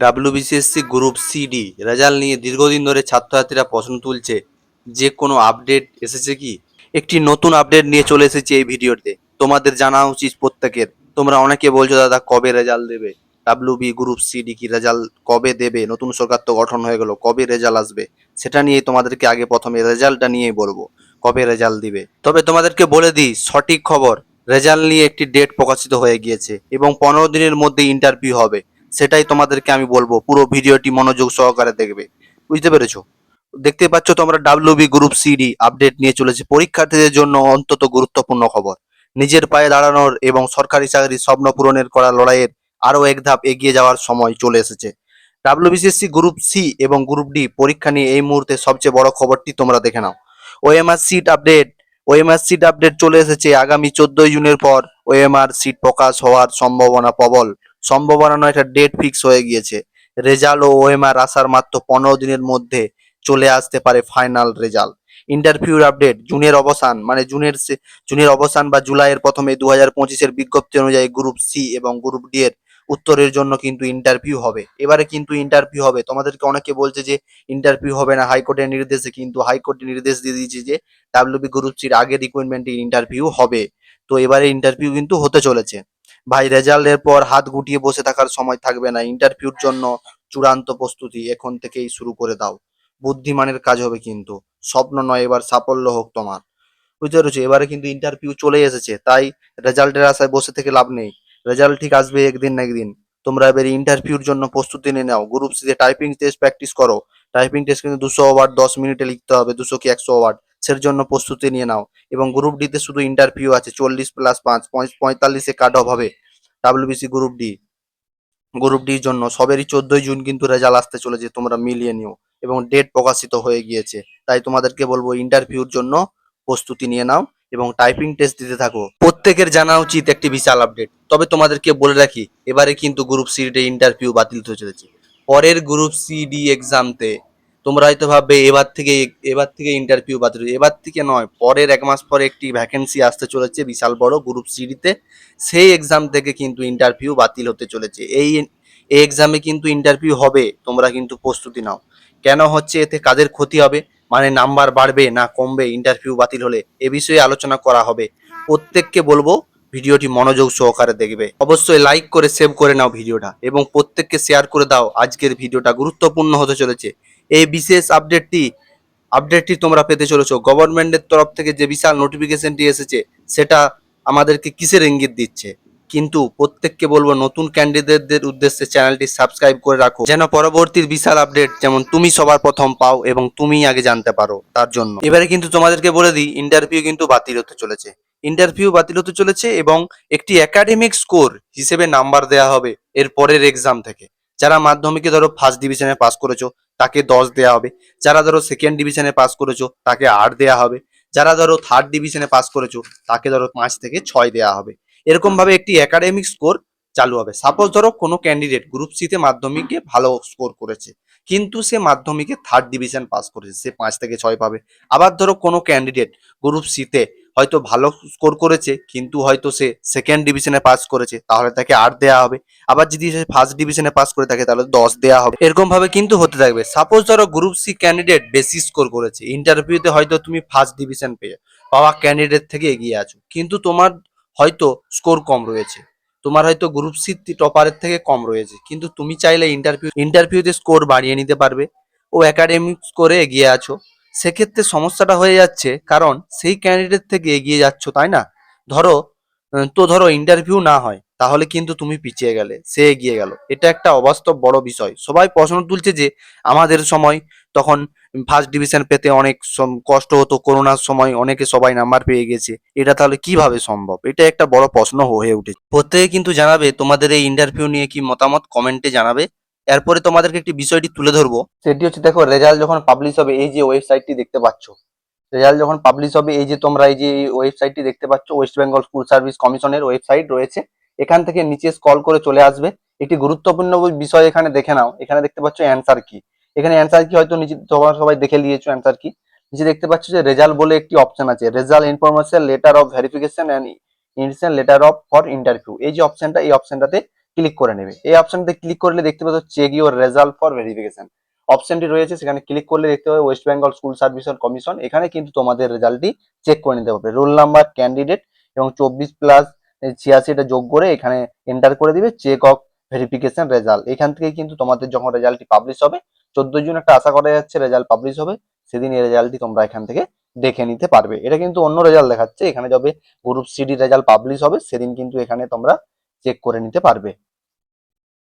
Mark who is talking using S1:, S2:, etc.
S1: ডাব্লিউবিসিএসসি group CD result নিয়ে দীর্ঘদিন ধরে ছাত্রছাত্রীরা প্রশ্ন তুলছে যে কোনো আপডেট এসেছে কি। একটি নতুন আপডেট নিয়ে চলে এসেছে এই ভিডিওতে। তোমাদের জানা উচিত প্রত্যেকের। তোমরা অনেকে বলছো দাদা কবে রেজাল্ট দেবে, ডাব্লিউবি গ্রুপ সিডি কি রেজাল্ট কবে দেবে, নতুন সরকার তো গঠন হয়ে গেল, কবে রেজাল্ট আসবে। সেটা নিয়ে তোমাদেরকে আগে প্রথমে রেজাল্টটা নিয়েই বলবো কবে রেজাল্ট দিবে। তবে তোমাদেরকে বলে দিই সঠিক খবর, রেজাল্ট নিয়ে একটি ডেট প্রকাশিত হয়ে গিয়েছে এবং 15 দিনের মধ্যে ইন্টারভিউ হবে। সেটাই তোমাদেরকে আমি বলবো, পুরো ভিডিওটি মনোযোগ সহকারে দেখবে। বুঝতে পেরেছো? দেখতে পাচ্ছ তোমরা ডাব্লিউবি গ্রুপ সিডি আপডেট নিয়ে চলেছে পরীক্ষার্থীদের জন্য অত্যন্ত গুরুত্বপূর্ণ খবর। নিজের পায়ে দাঁড়ানোর এবং সরকারি চাকরির স্বপ্ন পূরণের করা লড়াইয়ের আরো এক ধাপ এগিয়ে যাওয়ার সময় চলে এসেছে। ডাব্লিউবিসিএসসি গ্রুপ সি এবং গ্রুপ ডি পরীক্ষা নিয়ে এই মুহূর্তে সবচেয়ে বড় খবরটি তোমরা দেখে নাও। OMR sheet update. OMR sheet update চলে এসেছে। আগামী 14 জুনের পর ওএমআর সিট প্রকাশ হওয়ার সম্ভাবনা প্রবল। সম্ভাবনা নয়, এটা ডেট ফিক্স হয়ে গিয়েছে। রেজাল্ট ও ওএমআর আসার মাত্র 15 দিনের মধ্যে চলে আসতে পারে ফাইনাল রেজাল্ট। ইন্টারভিউর আপডেট। জুনের অবসান বা জুলাইয়ের প্রথমে 2025-এর বিজ্ঞপ্তি অনুযায়ী গ্রুপ সি এবং গ্রুপ ডি এর উত্তরের জন্য কিন্তু ইন্টারভিউ হবে। এবারে কিন্তু ইন্টারভিউ হবে। তোমাদেরকে অনেকে বলছে যে ইন্টারভিউ হবে না হাইকোর্টের নির্দেশে, কিন্তু হাইকোর্ট নির্দেশ দিয়ে দিয়েছে যে ডাব্লিউবি গ্রুপ সির আগের রিক্রুটমেন্টে ইন্টারভিউ হবে। তো এবারে ইন্টারভিউ কিন্তু হতে চলেছে। ভাই রেজাল্টের পর হাত গুটিয়ে বসে থাকার সময় থাকবে না। ইন্টারভিউর জন্য চূড়ান্ত প্রস্তুতি এখন থেকেই শুরু করে দাও। বুদ্ধিমানের কাজ হবে কিন্তু, স্বপ্ন নয়, এবার সাফল্য হোক তোমার। বুঝতে পেরেছো? এবারে কিন্তু ইন্টারভিউ চলে এসেছে, তাই রেজাল্টের আশায় বসে থেকে লাভ নেই। রেজাল্ট ঠিক আসবে একদিন না একদিন। তোমরা এবারে ইন্টারভিউর জন্য প্রস্তুতি নিয়ে নাও। গ্রুপ সি তে টাইপিং টেস্ট প্র্যাকটিস করো। টাইপিং টেস্ট কিন্তু 200 ওয়ার্ড 10 মিনিটে লিখতে হবে, 200 কি 100 ওয়ার্ড। সের জন্য প্রস্তুতি নিয়ে নাও। এবং গ্রুপ ডি তে শুধু ইন্টারভিউ আছে, 40+5 45-এ কাট অফ হবে। ডাব্লিউবিসি গ্রুপ ডির জন্য সবেরই 14 জুন কিন্তু রেজাল্ট আসতে চলেছে, তোমরা মিলিয়ে নিও। এবং ডেট প্রকাশিত হয়ে গিয়েছে। তাই তোমাদেরকে বলবো ইন্টারভিউর জন্য প্রস্তুতি নিয়ে নাও এবং টাইপিং টেস্ট দিতে থাকো। প্রত্যেকের জানা উচিত একটি বিশাল আপডেট। তবে তোমাদেরকে বলে রাখি, এবারে কিন্তু গ্রুপ সি ডি ইন্টারভিউ বাতিল হতে চলেছে। পরের গ্রুপ সি ডি এক্সামতে তোমরা হয়তো ভাববে এবার থেকে ইন্টারভিউ বাতিল হয়েছে। এবার থেকে নয়, পরের 1 মাস পরে একটি ভ্যাকেন্সি আসতে চলেছে বিশাল বড় গ্রুপ সি ডিতে। সেই এক্সাম থেকে কিন্তু ইন্টারভিউ বাতিল হতে চলেছে। এই এক্সামে কিন্তু ইন্টারভিউ হবে, তোমরা কিন্তু প্রস্তুতি নাও। কেন হচ্ছে, এতে কাদের ক্ষতি হবে, মানে নাম্বার বাড়বে না কমবে ইন্টারভিউ বাতিল হলে, এ বিষয়ে আলোচনা করা হবে। প্রত্যেককে বলবো ভিডিওটি মনোযোগ সহকারে দেখবে। অবশ্যই লাইক করে সেভ করে নাও ভিডিওটা এবং প্রত্যেককে শেয়ার করে দাও। আজকের ভিডিওটা গুরুত্বপূর্ণ হতে চলেছে। এই বিশেষ আপডেটটি তোমরা পেতে চলেছো। গভর্নমেন্টের তরফ থেকে যে বিশাল নোটিফিকেশনটি এসেছে, সেটা আমাদেরকে কিসের ইঙ্গিত দিচ্ছে? কিন্তু প্রত্যেককে বলবো নতুন ক্যান্ডিডেটদের উদ্দেশ্যে চ্যানেলটি সাবস্ক্রাইব করে রাখো, যেন পরবর্তীর বিশাল আপডেট যেমন তুমি সবার প্রথম পাও এবং তুমি আগে জানতে পারো। তার জন্য এবারে কিন্তু তোমাদেরকে বলে দিই, ইন্টারভিউ কিন্তু বাতিল হতে চলেছে। ইন্টারভিউ বাতিল হতে চলেছে এবং একটি একাডেমিক স্কোর হিসেবে নাম্বার দেওয়া হবে এর পরের এক্সাম থেকে। যারা মাধ্যমিকে ধরো ফার্স্ট ডিভিশনে পাস করেছো তাকে 10 দেওয়া হবে। যারা ধরো সেকেন্ড ডিভিশনে পাস করেছো তাকে 8 দেওয়া হবে। যারা ধরো থার্ড ডিভিশনে পাস করেছো তাকে ধরো 5 থেকে 6 দেওয়া হবে। এরকম ভাবে একটি একাডেমিক স্কোর চালু হবে। সাপোজ ধরো কোনো ক্যান্ডিডেট গ্রুপ সি তে মাধ্যমিকে ভালো স্কোর করেছে, কিন্তু সে মাধ্যমিকে থার্ড ডিভিশন পাস করেছে, সে 5 থেকে 6 পাবে। আবার ধরো কোনো ক্যান্ডিডেট গ্রুপ সি তে হয়তো ভালো স্কোর করেছে, কিন্তু হয়তো সে সেকেন্ড ডিভিশনে পাস করেছে, তাহলে তাকে 8 দেওয়া হবে। আবার যদি সে ফার্স্ট ডিভিশনে পাস করে থাকে তাহলে 10 দেওয়া হবে। এরকম ভাবে কিন্তু হতে থাকবে। সাপোজ ধরো গ্রুপ সি ক্যান্ডিডেট বেশি স্কোর করেছে, ইন্টারভিউতে হয়তো তুমি ফার্স্ট ডিভিশন পাওয়া ক্যান্ডিডেট থেকে এগিয়ে আছো, কিন্তু তোমার হয়তো স্কোর কম রয়েছে। তোমার হয়তো গ্রুপ সি টপারের থেকে কম রয়েছে, কিন্তু তুমি চাইলে ইন্টারভিউতে স্কোর বাড়িয়ে নিতে পারবে ও একাডেমিক স্কোরে এগিয়ে আছো। সেক্ষেত্রে সমস্যাটা হয়ে যাচ্ছে, কারণ সেই ক্যান্ডিডেট থেকে এগিয়ে যাচ্ছ, তাই না? ধরো ইন্টারভিউ না হয়, তাহলে কিন্তু তুমি পিছিয়ে গেলে, সে এগিয়ে গেল। এটা একটা অবাস্তব বড় বিষয়। সবাই প্রশ্ন তুলছে যে আমাদের সময় তখন ফার্স্ট ডিভিশন পেতে অনেক কষ্ট হতো, করোনার সময় অনেকে সবাই নাম্বার পেয়ে গেছে, এটা তাহলে কিভাবে সম্ভব? এটা একটা বড় প্রশ্ন হয়ে উঠেছে। প্রত্যেকে কিন্তু জানাবে তোমাদের এই ইন্টারভিউ নিয়ে কি মতামত, কমেন্টে জানাবে। এরপরে তোমাদেরকে একটি বিষয়টি তুলে ধরবো, সেটি হচ্ছে দেখো রেজাল্ট যখন পাবলিশ হবে, এই যে ওয়েবসাইটটি দেখতে পাচ্ছ, রেজাল্ট যখন পাবলিশ হবে, এই যে তোমরা এই যে ওয়েবসাইটটি দেখতে পাচ্ছ, ওয়েস্ট বেঙ্গল স্কুল সার্ভিস কমিশনের ওয়েবসাইট রয়েছে। এখান থেকে নিচে স্ক্রল করে চলে আসবে। একটি গুরুত্বপূর্ণ বিষয় এখানে দেখে নাও। এখানে দেখতে পাচ্ছ অ্যান্সার কি। এখানে অ্যান্সার কি হয়তো নিচে তোমরা সবাই দেখে নিয়েছো অ্যান্সার কি। নিচে দেখতে পাচ্ছ যে রেজাল্ট বলে একটি অপশন আছে, result information letter of verification and instant letter of for interview. এই যে অপশনটা, এই অপশনটাতে ক্লিক করে নেবে। এই অপশনতে ক্লিক করলে দেখতে পাচ্ছ check your result for verification অপশনটি রয়েছে, সেখানে ক্লিক করলে দেখতে পাবে West Bengal School Service Commission. এখানে কিন্তু তোমাদের রেজাল্টটি চেক করে নিতে হবে। রোল নাম্বার, ক্যান্ডিডেট এবং 24+86 এটা যোগ করে এখানে এন্টার করে দিবে চেক অফ ভেরিফিকেশন রেজাল্ট। এখান থেকে কিন্তু তোমাদের যখন রেজাল্টটি পাবলিশ হবে 14 জুন একটা আশা করা যাচ্ছে রেজাল্ট পাবলিশ হবে, সেদিন এই রেজাল্টটি তোমরা এখান থেকে দেখে নিতে পারবে। এটা কিন্তু অন্য রেজাল্ট দেখাচ্ছে, এখানে যবে গ্রুপ সিডি রেজাল্ট পাবলিশ হবে সেদিন কিন্তু এখানে তোমরা চেক করে নিতে পারবে।